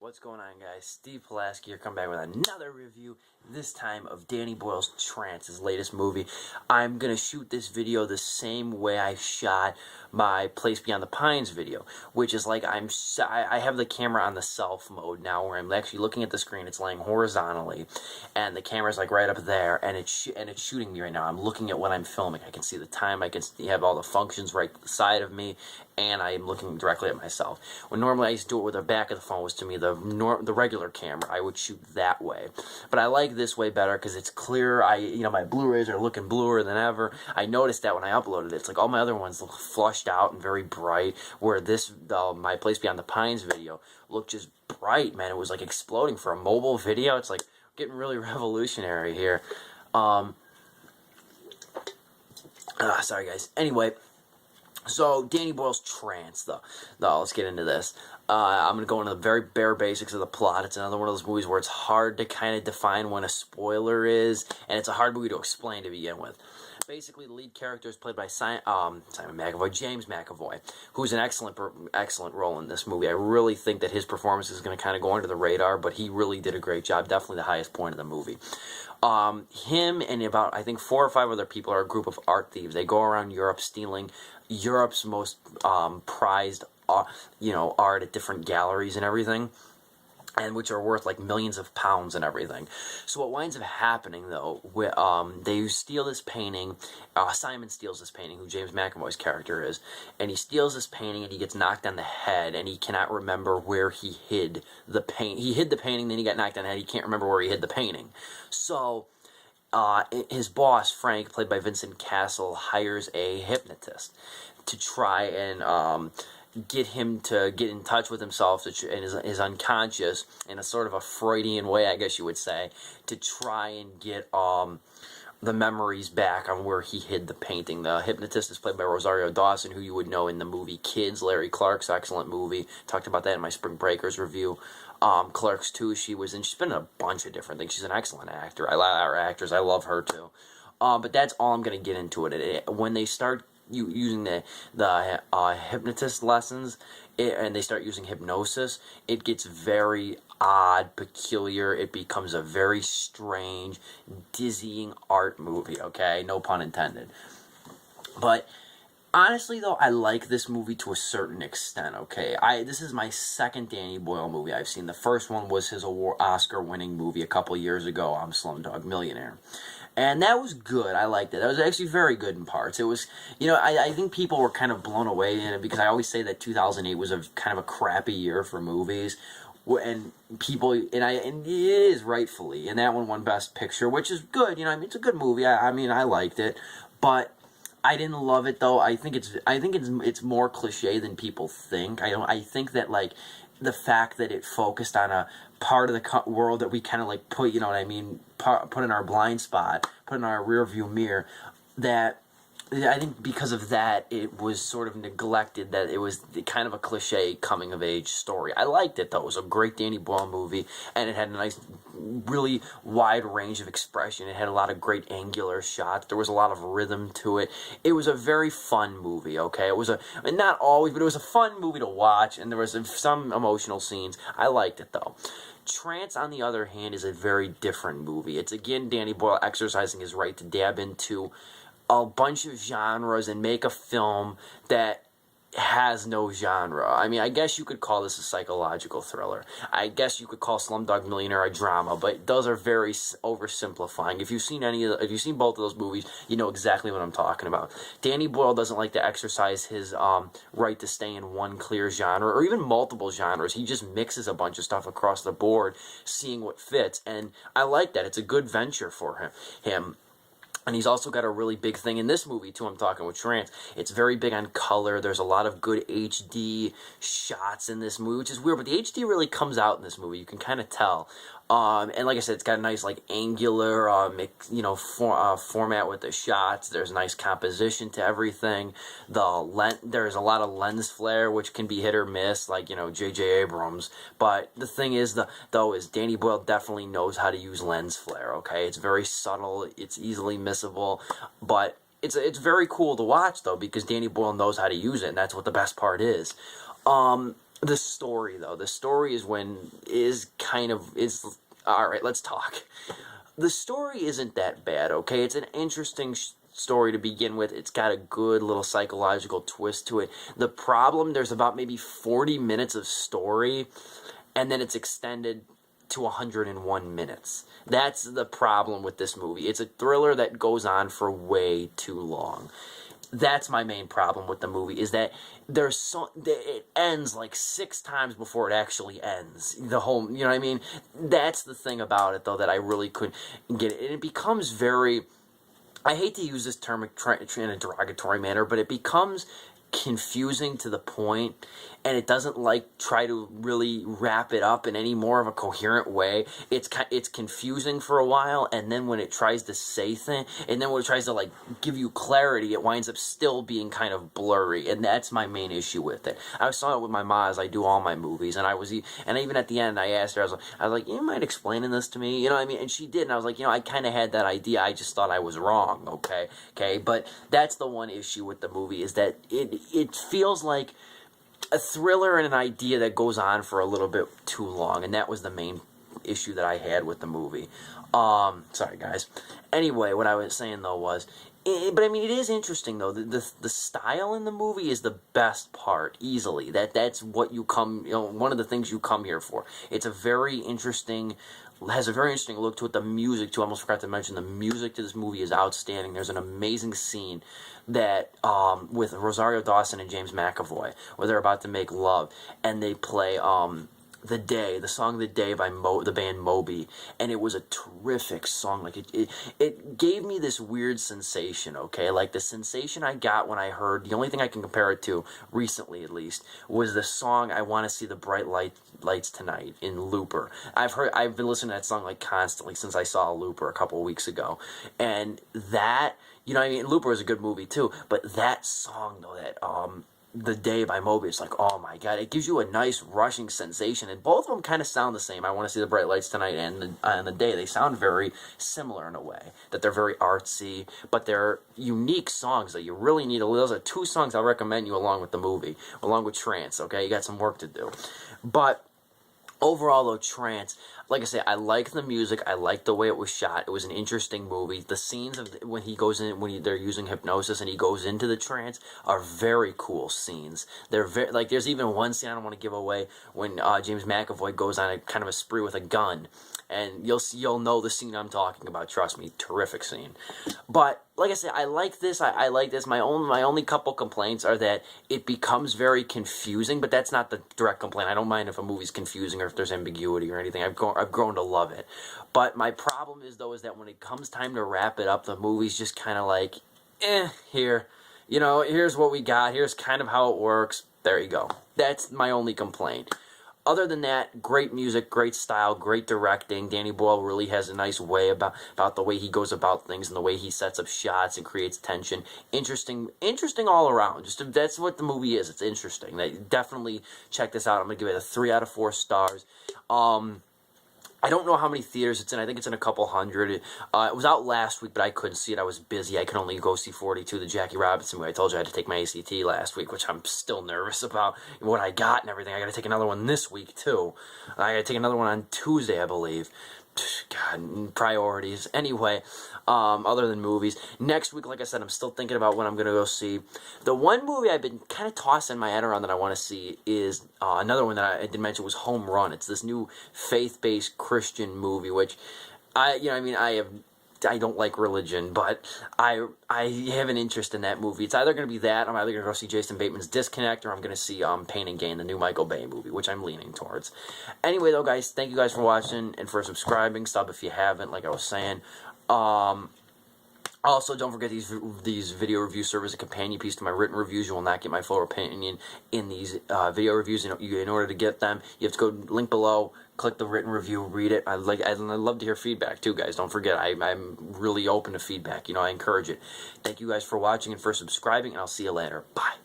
What's going on, guys? Steve Pulaski here, come back with another review, this time of Danny Boyle's Trance, his latest movie. I'm going to shoot this video the same way I shot my Place Beyond the Pines video, which is like I have the camera on the self mode now, where I'm actually looking at the screen. It's laying horizontally, and the camera's like right up there, and it's shooting me right now. I'm looking at what I'm filming. I can see the time, I can have all the functions right side of me, and I am looking directly at myself. When normally I used to do it with the back of the phone, was to me the regular camera. I would shoot that way, but I like this way better because it's clear. My Blu-rays are looking bluer than ever. I noticed that when I uploaded it. It's like all my other ones look flushed out and very bright, where this my Place Beyond the Pines video looked just bright, man. It was like exploding for a mobile video. It's like getting really revolutionary here. Sorry guys. Anyway, so Danny Boyle's Trance, though. Let's get into this. I'm going to go into the very bare basics of the plot. It's another one of those movies where it's hard to kind of define when a spoiler is, and it's a hard movie to explain to begin with. Basically, the lead character is played by James McAvoy, who's an excellent role in this movie. I really think that his performance is going to kind of go under the radar, but he really did a great job. Definitely the highest point of the movie. Him and about, I think, 4 or 5 other people are a group of art thieves. They go around Europe stealing Europe's most prized, art at different galleries and everything, and which are worth like millions of pounds and everything. So what winds up happening, though, they steal this painting. Simon steals this painting, who James McAvoy's character is, and he steals this painting and he gets knocked on the head, and he cannot remember where he hid the paint. He hid the painting, then he got knocked on the head. He can't remember where he hid the painting. So his boss, Frank, played by Vincent Castle, hires a hypnotist to try and get him to get in touch with himself and his unconscious, in a sort of a Freudian way, I guess you would say, to try and get the memories back on where he hid the painting. The hypnotist is played by Rosario Dawson, who you would know in the movie Kids, Larry Clark's excellent movie. Talked about that in my Spring Breakers review. Clerks 2, she's been in a bunch of different things. She's an excellent actor. I love our actors. I love her too. But that's all I'm going to get into it. When they start using the hypnotist lessons, and they start using hypnosis, it gets very odd, peculiar. It becomes a very strange, dizzying art movie, okay? No pun intended. But honestly, though, I like this movie to a certain extent, okay? This is my second Danny Boyle movie I've seen. The first one was his Oscar-winning movie a couple years ago, Slumdog Millionaire. And that was good. I liked it. That was actually very good in parts. It was, I think people were kind of blown away in it, because I always say that 2008 was a kind of a crappy year for movies. And people, and it is rightfully, and that one won Best Picture, which is good. It's a good movie. I liked it, but I didn't love it, though. I think it's more cliche than people think. I think that, like, the fact that it focused on a part of the world that we kind of like put, put in our blind spot, put in our rear view mirror, that I think because of that, it was sort of neglected, that it was kind of a cliche coming-of-age story. I liked it, though. It was a great Danny Boyle movie, and it had a nice, really wide range of expression. It had a lot of great angular shots. There was a lot of rhythm to it. It was a very fun movie, okay? It was not always, but it was a fun movie to watch, and there was some emotional scenes. I liked it, though. Trance, on the other hand, is a very different movie. It's, again, Danny Boyle exercising his right to dab into a bunch of genres and make a film that has no genre. I guess you could call this a psychological thriller. I guess you could call Slumdog Millionaire a drama, but those are very oversimplifying. If you've seen both of those movies, you know exactly what I'm talking about. Danny Boyle doesn't like to exercise his right to stay in one clear genre, or even multiple genres. He just mixes a bunch of stuff across the board, seeing what fits, and I like that. It's a good venture for him. And he's also got a really big thing in this movie, too. I'm talking with Trance. It's very big on color. There's a lot of good HD shots in this movie, which is weird, but the HD really comes out in this movie. You can kind of tell. And like I said, it's got a nice, like, angular, format with the shots. There's nice composition to everything. There's a lot of lens flare, which can be hit or miss, like, J.J. Abrams. But the thing is, is Danny Boyle definitely knows how to use lens flare, okay? It's very subtle. It's easily missable. But it's very cool to watch, though, because Danny Boyle knows how to use it, and that's what the best part is. The story, though, the story is all right, let's talk. The story isn't that bad, okay? It's an interesting story to begin with. It's got a good little psychological twist to it. The problem, there's about maybe 40 minutes of story, and then it's extended to 101 minutes. That's the problem with this movie. It's a thriller that goes on for way too long. That's my main problem with the movie, is that it ends like 6 times before it actually ends. The whole, you know what I mean? That's the thing about it, though, that I really couldn't get it. And it becomes very, I hate to use this term in a derogatory manner, but it becomes confusing to the point, and it doesn't try to really wrap it up in any more of a coherent way. It's confusing for a while, and then when it tries to say things, and then when it tries to give you clarity, it winds up still being kind of blurry, and that's my main issue with it. I saw it with my ma as I do all my movies, and even at the end I asked her, I was like, you mind explaining this to me? You know what I mean? And she did, and I was like, I kind of had that idea. I just thought I was wrong. Okay, but that's the one issue with the movie, is that it feels like a thriller and an idea that goes on for a little bit too long, and that was the main issue that I had with the movie. Sorry guys. Anyway, what I was saying though was, but I mean, it is interesting though. The style in the movie is the best part, easily. That's what you come, one of the things you come here for. It's has a very interesting look to it. The music too. I almost forgot to mention, the music to this movie is outstanding. There's an amazing scene that with Rosario Dawson and James McAvoy, where they're about to make love, and they play the song "The Day" by the band Moby, and it was a terrific song. It gave me this weird sensation, okay? Like the sensation I got when I heard, the only thing I can compare it to, recently at least, was the song "I Want to See the Bright Lights Tonight" in Looper. I've been listening to that song constantly since I saw Looper a couple of weeks ago, and that, you know what I mean? Looper is a good movie too, but that song though, that "The Day" by Moby, it's like, oh my god, it gives you a nice rushing sensation, and both of them kind of sound the same. "I Want to See the Bright Lights Tonight" and the Day, they sound very similar in a way, that they're very artsy, but they're unique songs that you really need. Those are 2 songs I'll recommend you along with the movie, along with Trance, okay? You got some work to do. But overall, though, Trance, like I say, I like the music. I like the way it was shot. It was an interesting movie. The scenes of when he goes in, they're using hypnosis and he goes into the trance, are very cool scenes. They're very, there's even one scene I don't want to give away when James McAvoy goes on a kind of a spree with a gun, and you'll know the scene I'm talking about. Trust me, terrific scene. But like I said, I like this. I like this. My only couple complaints are that it becomes very confusing, but that's not the direct complaint. I don't mind if a movie's confusing or if there's ambiguity or anything. I've grown to love it. But my problem is that when it comes time to wrap it up, the movie's just kind of here. Here's what we got. Here's kind of how it works. There you go. That's my only complaint. Other than that, great music, great style, great directing. Danny Boyle really has a nice way about the way he goes about things and the way he sets up shots and creates tension. Interesting all around. That's what the movie is. It's interesting. Definitely check this out. I'm going to give it a 3 out of 4 stars. I don't know how many theaters it's in. I think it's in a couple hundred. It was out last week, but I couldn't see it. I was busy. I could only go see 42, the Jackie Robinson movie. I told you I had to take my ACT last week, which I'm still nervous about what I got and everything. I got to take another one this week, too. I got to take another one on Tuesday, I believe. God, priorities. Anyway, other than movies, next week, like I said, I'm still thinking about what I'm going to go see. The one movie I've been kind of tossing my head around that I want to see is another one that I did mention was Home Run. It's this new faith-based Christian movie, which I don't like religion, but I have an interest in that movie. It's either going to be that, I'm either going to go see Jason Bateman's Disconnect, or I'm going to see Pain and Gain, the new Michael Bay movie, which I'm leaning towards. Anyway, though, guys, thank you guys for watching and for subscribing. Sub if you haven't, like I was saying. Also, don't forget these video reviews serve as a companion piece to my written reviews. You will not get my full opinion in these video reviews. In order to get them, you have to go link below, click the written review, read it. I'd love to hear feedback too, guys. Don't forget, I'm really open to feedback. I encourage it. Thank you guys for watching and for subscribing, and I'll see you later. Bye.